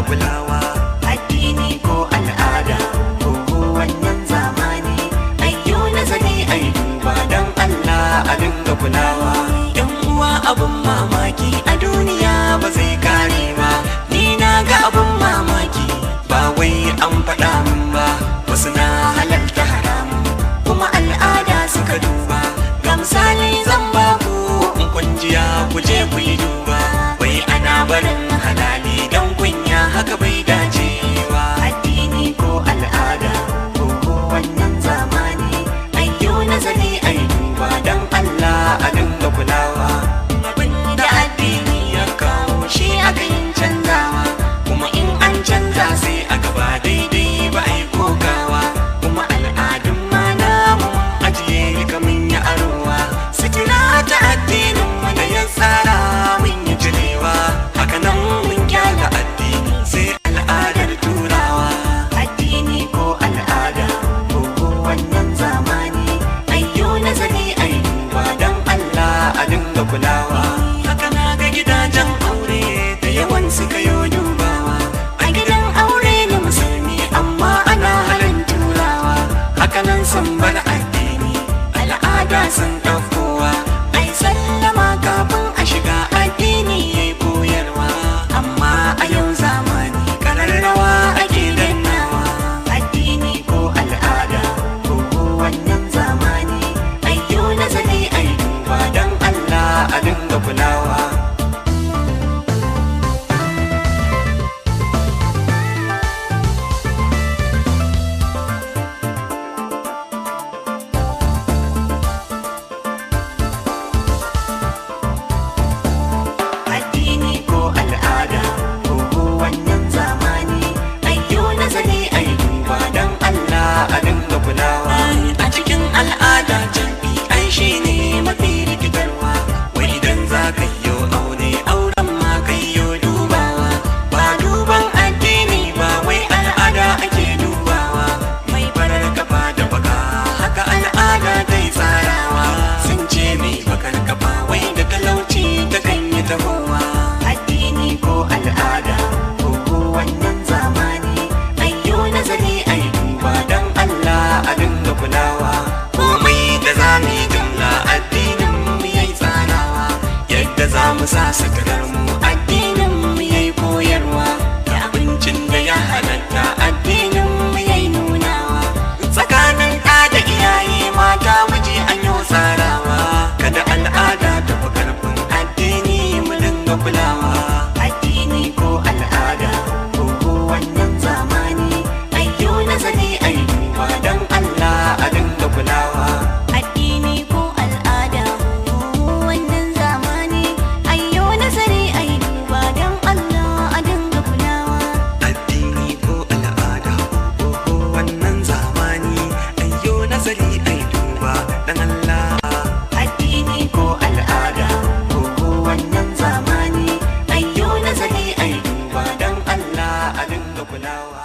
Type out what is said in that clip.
kulawa. Addini ko al'ada ko wannan zamani, ayyo nazari ai duba dan Allah a dinga kulawa. Yan uwa abun mamaki a duniya ba zai kare ba, ni na ga abun mamaki ba wai an faɗa min ba. Wasu na halalta haramun kuma al'ada suka duba. Ga misali zan ba ku in kunjiya ku je ku yi duba. Wai ana barin halali dan kunya, haka bai dace ba. Addini ko al'ada ko wannan zamani, ayyo nazari ai duba dan Allah a dinga kulawa. Abinda addini ya kawo shi aka yin canzawa, kuma in an canza sai a gaba daidai ba ai kokawa. Kuma al'adun ma namu ajiye kamin ya arowa, sutura ta addinin mu da ya tsara mun yi jirewa. Haka nan mun kyala addini sai al'adar turawa. Addini ko al'ada ko wannan zamani, ayyo nazari ai duba dan Allah a dinga kulawa. Haka na ga gidajen aure da yawan suka yo dubawa, a gidan aure na musulmi amma ana halin turawa. Haka nan sun bar addini al'ada sun ɗaukowa, ai sallama kafin a shiga addini yayi koyarwa. Amma a yau zamani ƙararrawa ake dannawa. Addini ko al'ada ko wannan zamani, ayyo nazari ai duba dan Allah a dinga kulawa. Addini ko al'ada ko wannan zamani, ayyo nazari ai duba dan Allah a dinga kulawa. A cikin al'ada jam'i ai shine mafi rikitarwa. Wai idan za ka yi aure, auren ma ka yi dubawa. Ba duban addini ba, wai al'ada ake dubawa. Mai farar kafa da baka haka al'ada dai tsarawa. Sun ce mai bakar kafa wai da talauci ta kan yi tahowa. Addini ko al'ada ko wannan zamani, ayyo nazari ai duba dan Allah a dinga kulawa. Komai da za mu yi jumla addinin mu yayi tsarawa, yadda za mu sa suturar mu addinin mu yayi koyarwa. Da abincin da ya halatta addinin mu yayi nunawa. Tsakanin ɗa da iyaye mata miji an yi tsarawa. Kada al'ada ta fi ƙarfin addini mu dinga kulawa. Addini ko al'ada ko wannan zamani, ayyo nazari ai duba dan Allah a dinga kulawa. Addini ko al'ada ko wannan zamani, ayyo nazari ai duba dan Allah a dinga kulawa. Addini ko al'ada ko wannan zamani, ayyo nazari ai duba dan Allah. Addini ko al'ada ko wannan zamani, ayyo nazari ai duba dan Allah a dinga kulawa.